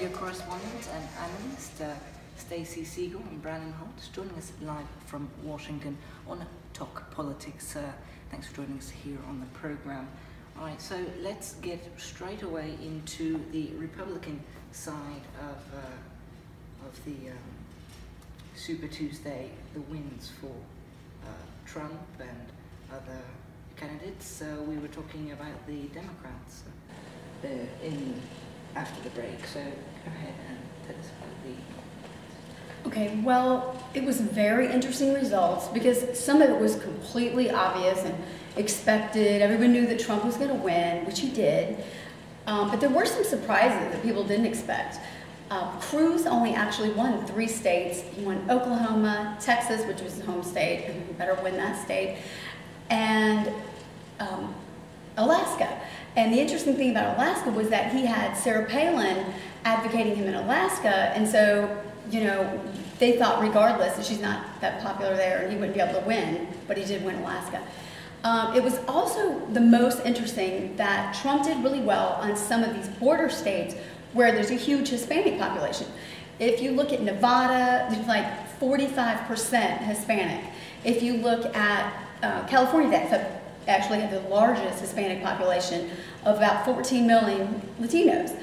radio correspondent and analyst Stacey Siegel and Brandon Holt joining us live from Washington on Talk Politics. Thanks for joining us here on the program. All right, so let's get straight away into the Republican side of the Super Tuesday, the wins for Trump and other candidates. We were talking about the Democrats after the break. So go ahead and tell us about the... Okay, well, it was very interesting results because some of it was completely obvious and expected. Everyone knew that Trump was going to win, which he did. But there were some surprises that people didn't expect. Cruz only actually won 3 states. He won Oklahoma, Texas, which was his home state, and he better win that state, and Alaska. And the interesting thing about Alaska was that he had Sarah Palin advocating him in Alaska, and so, you know, they thought regardless that she's not that popular there and he wouldn't be able to win, but he did win Alaska. It was also the most interesting that Trump did really well on some of these border states where there's a huge Hispanic population. If you look at Nevada, there's like 45% Hispanic. If you look at California, that actually had the largest Hispanic population of about 14 million Latinos.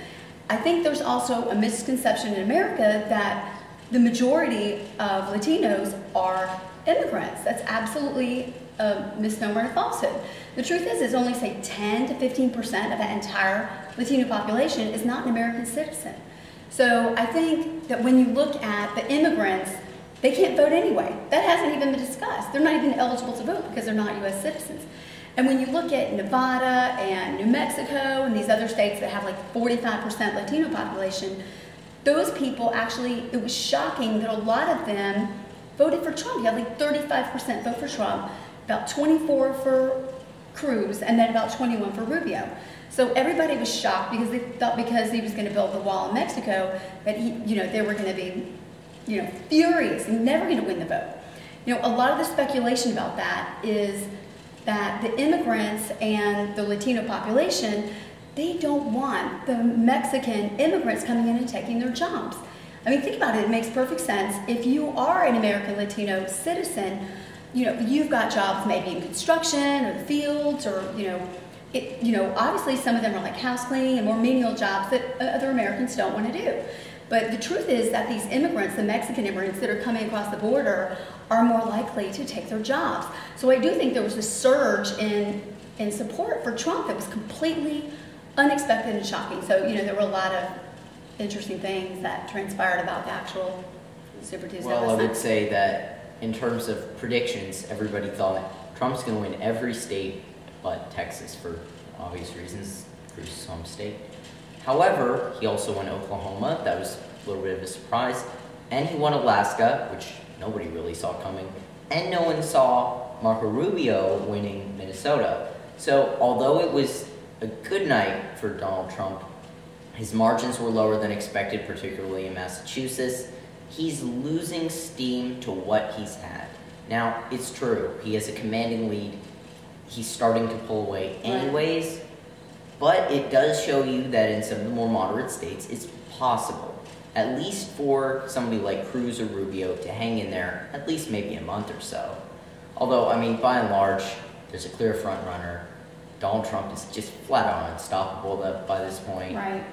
I think there's also a misconception in America that the majority of Latinos are immigrants. That's absolutely a misnomer and a falsehood. The truth is only say 10 to 15% of that entire Latino population is not an American citizen. So I think that when you look at the immigrants, they can't vote anyway. That hasn't even been discussed. They're not even eligible to vote because they're not U.S. citizens. And when you look at Nevada and New Mexico and these other states that have like 45% Latino population, those people actually, it was shocking that a lot of them voted for Trump. You had like 35% vote for Trump, about 24 for Cruz, and then about 21 for Rubio. So everybody was shocked because they thought because he was going to build the wall in Mexico that they were going to be, furious and never going to win the vote. A lot of the speculation about that is that the immigrants and the Latino population, they don't want the Mexican immigrants coming in and taking their jobs. I mean, think about it. It makes perfect sense. If you are an American Latino citizen, you've got jobs maybe in construction or the fields or, obviously some of them are like house cleaning and more menial jobs that other Americans don't want to do. But the truth is that these immigrants, the Mexican immigrants that are coming across the border, are more likely to take their jobs. So I do think there was a surge in support for Trump that was completely unexpected and shocking. So, there were a lot of interesting things that transpired about the actual Super Tuesday. Well, I would say that in terms of predictions, everybody thought Trump's going to win every state but Texas for obvious reasons. Cruz's home state. However, he also won Oklahoma. That was a little bit of a surprise. And he won Alaska, which nobody really saw coming. And no one saw Marco Rubio winning Minnesota. So although it was a good night for Donald Trump, his margins were lower than expected, particularly in Massachusetts. He's losing steam to what he's had. Now, it's true. He has a commanding lead. He's starting to pull away anyways. But it does show you that in some of the more moderate states, it's possible, at least for somebody like Cruz or Rubio, to hang in there at least maybe a month or so. Although, I mean, by and large, there's a clear front runner. Donald Trump is just flat out unstoppable by this point. Right.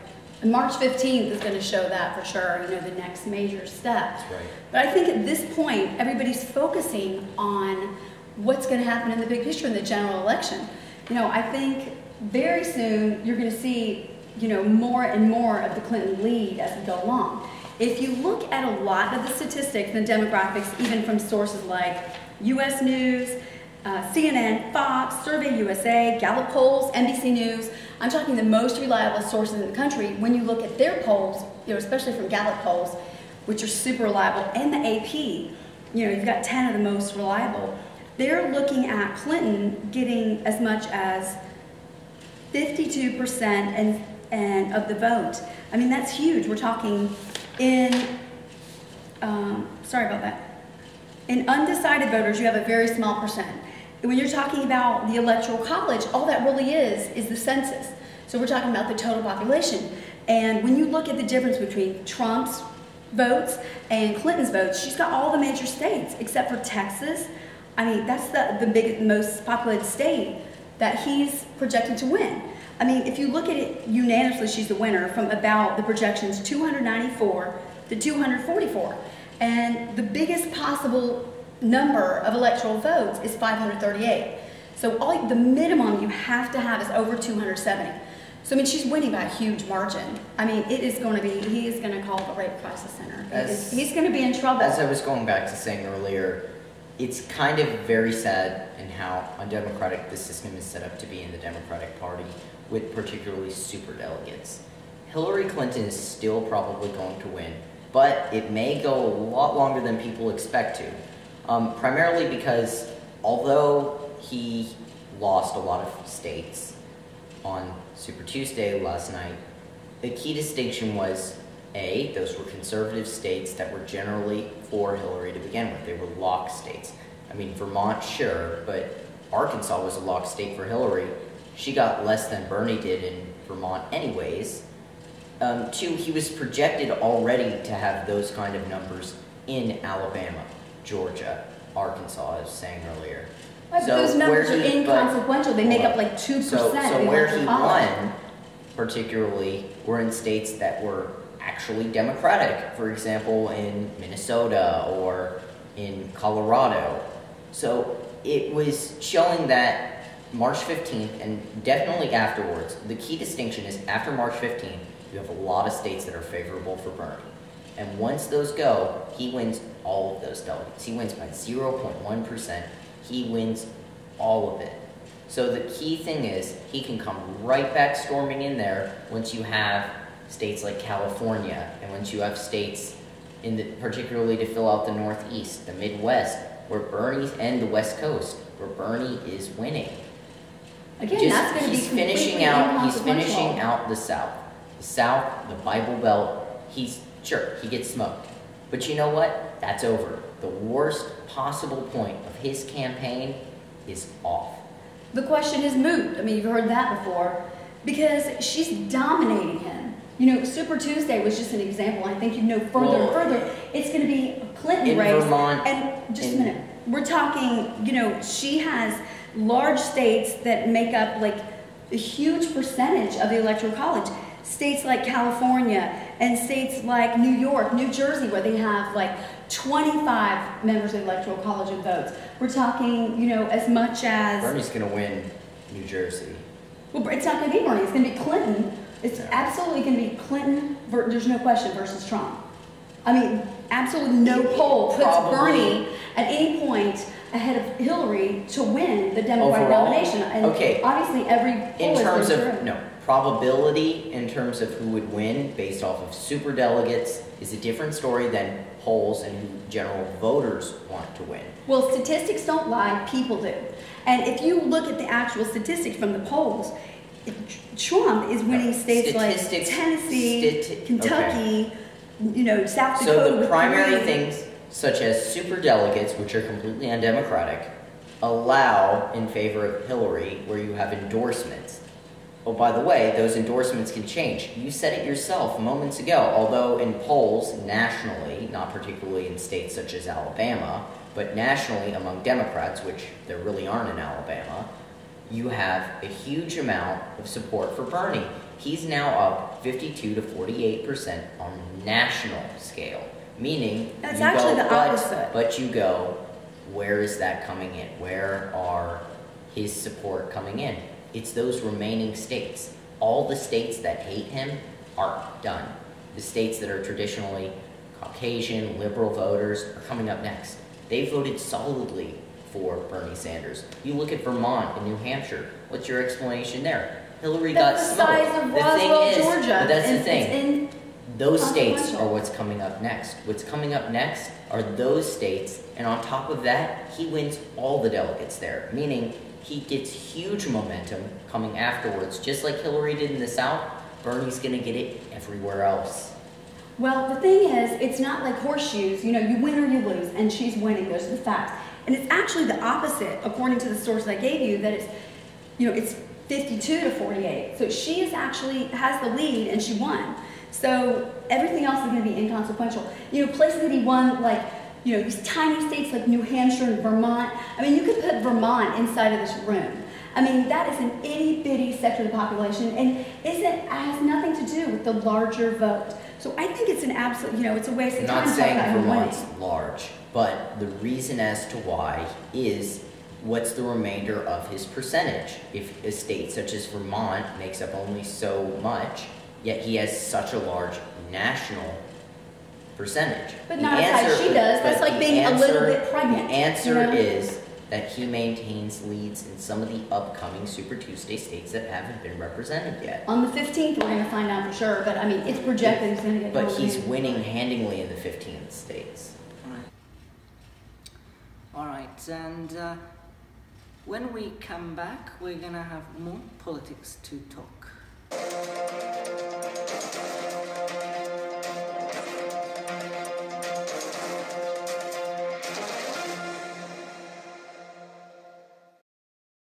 And March 15th is going to show that for sure, the next major step. That's right. But I think at this point, everybody's focusing on what's going to happen in the big picture in the general election. I think very soon you're going to see, more and more of the Clinton lead as we go along. If you look at a lot of the statistics and demographics, even from sources like U.S. News, CNN, Fox, Survey USA, Gallup polls, NBC News, I'm talking the most reliable sources in the country. When you look at their polls, especially from Gallup polls, which are super reliable, and the AP, you've got 10 of the most reliable. They're looking at Clinton getting as much as 52% and of the vote. I mean, that's huge. We're talking in, sorry about that. In undecided voters, you have a very small percent. When you're talking about the Electoral College, all that really is the census. So we're talking about the total population. And when you look at the difference between Trump's votes and Clinton's votes, she's got all the major states except for Texas. I mean, that's the biggest, most populated state that he's projected to win. I mean, if you look at it unanimously, she's the winner from about the projections 294 to 244. And the biggest possible number of electoral votes is 538. So the minimum you have to have is over 270. So I mean, she's winning by a huge margin. I mean, it is going to be, he is going to call the rape crisis center. He's going to be in trouble. As I was going back to saying earlier, it's kind of very sad in how undemocratic the system is set up to be in the Democratic Party, with particularly superdelegates. Hillary Clinton is still probably going to win, but it may go a lot longer than people expect to. Primarily because although he lost a lot of states on Super Tuesday last night, the key distinction was, A, those were conservative states that were generally for Hillary to begin with. They were lock states. I mean, Vermont, sure, but Arkansas was a lock state for Hillary. She got less than Bernie did in Vermont anyways. Two, he was projected already to have those kind of numbers in Alabama, Georgia, Arkansas, I was saying earlier. But those numbers are inconsequential. They make up like 2%. So where he won, particularly, were in states that were actually Democratic. For example, in Minnesota or in Colorado. So it was showing that March 15th, and definitely afterwards, the key distinction is after March 15th, you have a lot of states that are favorable for Bernie. And once those go, he wins all of those delegates. He wins by 0.1%. He wins all of it. So the key thing is he can come right back storming in there once you have states like California, and once you have states particularly to fill out the Northeast, the Midwest, where Bernie, and the West Coast, where Bernie is winning. Again, that's going to be He's finishing out the South. The South, the Bible Belt, sure, he gets smoked. But you know what? That's over. The worst possible point of his campaign is off. The question is moot. I mean, you've heard that before. Because she's dominating him. You know, Super Tuesday was just an example. I think you know further and further, it's going to be a Clinton race. Vermont, and just a minute. We're talking, you know, she has large states that make up like a huge percentage of the Electoral College. States like California and states like New York, New Jersey, where they have like 25 members of the Electoral College of votes. We're talking, you know, as much as... Bernie's going to win New Jersey. Well, it's not going to be Bernie. It's going to be Clinton. It's absolutely going to be Clinton, there's no question, versus Trump. I mean, absolutely no poll puts Bernie at any point ahead of Hillary to win the Democratic nomination. And obviously every poll in terms of, probability in terms of who would win based off of superdelegates is a different story than polls and who general voters want to win. Well, statistics don't lie, people do. And if you look at the actual statistics from the polls, Trump is winning states like Tennessee, Kentucky, you know, South Dakota. So the primary things, such as superdelegates, which are completely undemocratic, allow in favor of Hillary, where you have endorsements. Oh, by the way, those endorsements can change. You said it yourself moments ago, although in polls nationally, not particularly in states such as Alabama, but nationally among Democrats, which there really aren't in Alabama, you have a huge amount of support for Bernie. He's now up 52 to 48% on a national scale, meaning that's actually the opposite. But you go, where is that coming in? Where are his support coming in? It's those remaining states. All the states that hate him are done. The states that are traditionally Caucasian, liberal voters are coming up next. They voted solidly for Bernie Sanders. You look at Vermont and New Hampshire. What's your explanation there? Hillary got smoked. That's the size of Roswell, Georgia. But that's the thing. Those states are what's coming up next. What's coming up next are those states, and on top of that, he wins all the delegates there, meaning he gets huge momentum coming afterwards. Just like Hillary did in the South, Bernie's going to get it everywhere else. Well, the thing is, it's not like horseshoes. You know, you win or you lose, and she's winning. Those are the facts. And it's actually the opposite, according to the source I gave you, that it's, you know, it's 52 to 48. So she is actually has the lead, and she won. So everything else is going to be inconsequential. You know, places that he won, like, you know, these tiny states like New Hampshire and Vermont. I mean, you could put Vermont inside of this room. I mean, that is an itty-bitty sector of the population and has nothing to do with the larger vote. So I think it's an absolute, you know, it's a waste of time. I'm not to talk saying about him Vermont's winning. large, but the reason as to why is what's the remainder of his percentage? If a state such as Vermont makes up only so much, yet he has such a large national percentage. But not as high as she does. That's like being a little bit pregnant. The answer you know? is that he maintains leads in some of the upcoming Super Tuesday states that haven't been represented yet. On the 15th, we're going to find out for sure, but I mean, it's projected he's going to get But more he's than- winning handingly in the 15 states. All right, and when we come back, we're going to have more politics to talk.